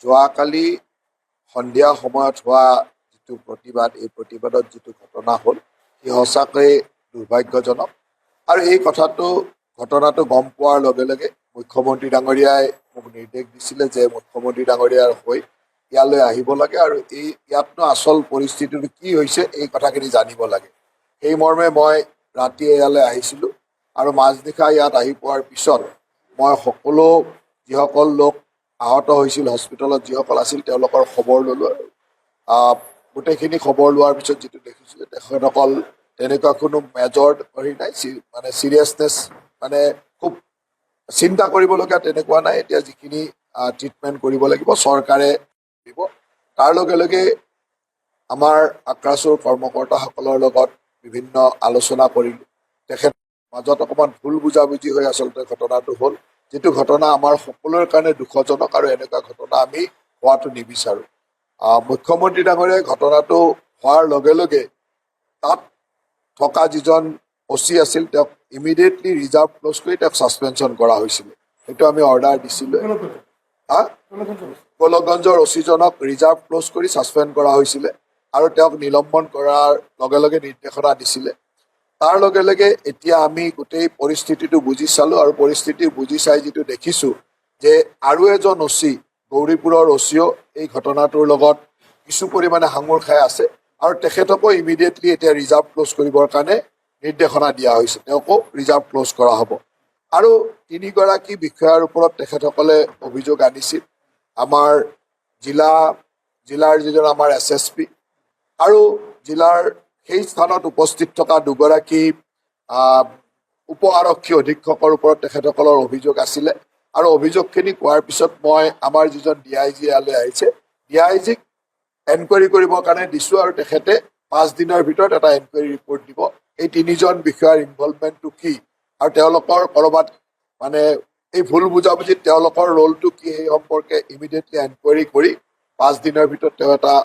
যোৱাকালি সন্ধিয়া সময়ত হোৱা যিটো প্ৰতিবাদ, এই প্ৰতিবাদত যিটো ঘটনা হ'ল সি সঁচাকৈয়ে দুৰ্ভাগ্যজনক। আৰু এই ঘটনাটো গম পোৱাৰ লগে লগে মুখ্যমন্ত্ৰী ডাঙৰীয়াই মোক নিৰ্দেশ দিছিলে যে মুখ্যমন্ত্ৰী ডাঙৰীয়াৰ হৈ ইয়ালৈ আহিব লাগে আৰু ইয়াতনো আচল পৰিস্থিতিটো কি হৈছে এই কথাখিনি জানিব লাগে। সেই মৰ্মে মই ৰাতি ইয়ালৈ আহিছিলোঁ আৰু মাজনিশা ইয়াত আহি পোৱাৰ পিছত মই সকলো যিসকল লোক আহত হৈছিল, হস্পিটেলত যিসকল আছিল তেওঁলোকৰ খবৰ ল'লোঁ আৰু গোটেইখিনি খবৰ লোৱাৰ পিছত যিটো দেখিছিলোঁ তেখেতসকল তেনেকুৱা কোনো মেজৰ হেৰি নাই, মানে চিৰিয়াছনেছ মানে খুব চিন্তা কৰিবলগীয়া তেনেকুৱা নাই। এতিয়া যিখিনি ট্ৰিটমেণ্ট কৰিব লাগিব চৰকাৰে দিব। তাৰ লগে লগে আমাৰ আক্ৰাছুৰ কৰ্মকৰ্তাসকলৰ লগত বিভিন্ন আলোচনা কৰিলোঁ। তেখেতৰ মাজত অকণমান ভুল বুজাবুজি হৈ আচলতে ঘটনাটো হ'ল, যিটো ঘটনা আমাৰ সকলোৰে কাৰণে দুখজনক আৰু এনেকুৱা ঘটনা আমি হোৱাটো নিবিচাৰোঁ। মুখ্যমন্ত্ৰী ডাঙৰীয়াই ঘটনাটো হোৱাৰ লগে লগে তাত থকা যিজন OC আছিল তেওঁক ইমিডিয়েটলি ৰিজাৰ্ভ ক্ল'জ কৰি তেওঁক ছাছপেনশ্যন কৰা হৈছিলে। সেইটো আমি অৰ্ডাৰ দিছিলোঁ। গোলকগঞ্জৰ OC-জনক ৰিজাৰ্ভ ক্ল'জ কৰি ছাছপেণ্ড কৰা হৈছিলে আৰু তেওঁক নিলম্বন কৰাৰ লগে লগে নিৰ্দেশনা দিছিলে। তাৰ লগে লগে এতিয়া আমি গোটেই পৰিস্থিতিটো বুজি চালোঁ আৰু পৰিস্থিতি বুজি চাই যিটো দেখিছোঁ যে আৰু এজন OC, গৌৰীপুৰৰ OC-ও এই ঘটনাটোৰ লগত কিছু পৰিমাণে সাঙুৰ খাই আছে আৰু তেখেতকো ইমিডিয়েটলি এতিয়া ৰিজাৰ্ভ ক্ল'জ কৰিবৰ কাৰণে নিৰ্দেশনা দিয়া হৈছে। তেওঁকো ৰিজাৰ্ভ ক্ল'জ কৰা হ'ব। আৰু 3গৰাকী বিষয়াৰ ওপৰত তেখেতসকলে অভিযোগ আনিছিল। আমাৰ জিলাৰ যিজন আমাৰ SSP আৰু জিলাৰ সেই স্থানত উপস্থিত থকা 2গৰাকী উপ আৰক্ষী অধীক্ষকৰ ওপৰত তেখেতসকলৰ অভিযোগ আছিলে। আৰু অভিযোগখিনি কোৱাৰ পিছত মই আমাৰ যিজন DIG ইয়ালৈ আহিছে, DIG-ক এনকুৱাৰী কৰিবৰ কাৰণে দিছোঁ আৰু তেখেতে 5 দিনৰ ভিতৰত এটা এনকুৱাৰী ৰিপৰ্ট দিব। এই 3জন বিষয়াৰ ইনভলভমেণ্টটো কি আৰু তেওঁলোকৰ ক'ৰবাত মানে এই ভুল বুজাবুজিত তেওঁলোকৰ ৰোলটো কি সেই সম্পৰ্কে ইমিডিয়েটলি এনকুৱাৰী কৰি 5 দিনৰ ভিতৰত তেওঁ এটা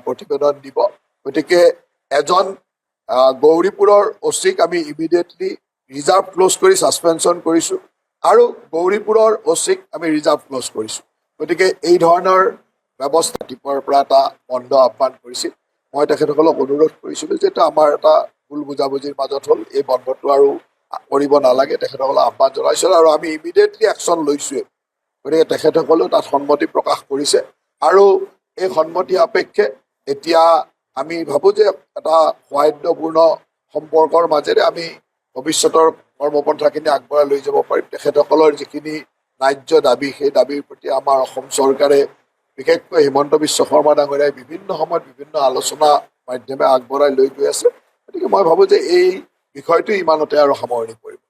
প্ৰতিবেদন দিব। গতিকে এজন গৌৰীপুৰৰ OC-ক আমি ইমিডিয়েটলি ৰিজাৰ্ভ ক্ল'জ কৰি ছাছপেনশ্যন কৰিছোঁ আৰু গৌৰীপুৰৰ OC-ক আমি ৰিজাৰ্ভ ক্ল'জ কৰিছোঁ। গতিকে এই ধৰণৰ ব্যৱস্থা ৰাতিপুৱাৰ পৰা এটা বন্ধ আহ্বান কৰিছিল। মই তেখেতসকলক অনুৰোধ কৰিছিলোঁ যে এইটো আমাৰ এটা ভুল বুজাবুজিৰ মাজত হ'ল, এই বন্ধটো আৰু কৰিব নালাগে। তেখেতসকলক আহ্বান জনাইছিলোঁ আৰু আমি ইমিডিয়েটলি একশ্যন লৈছোঁৱে। গতিকে তেখেতসকলেও তাত সন্মতি প্ৰকাশ কৰিছে আৰু এই সন্মতি সাপেক্ষে এতিয়া আমি ভাবোঁ যে এটা সৌহাৰ্দ্যপূৰ্ণ সম্পৰ্কৰ মাজেৰে আমি ভৱিষ্যতৰ কৰ্মপন্থাখিনি আগবঢ়াই লৈ যাব পাৰিম। তেখেতসকলৰ যিখিনি ন্যায্য দাবী, সেই দাবীৰ প্ৰতি আমাৰ অসম চৰকাৰে বিশেষকৈ হিমন্ত বিশ্ব শৰ্মা ডাঙৰীয়াই বিভিন্ন সময়ত বিভিন্ন আলোচনা মাধ্যমে আগবঢ়াই লৈ গৈ আছে। গতিকে মই ভাবোঁ যে এই বিষয়টো ইমানতে আৰু সামৰণি পৰিম।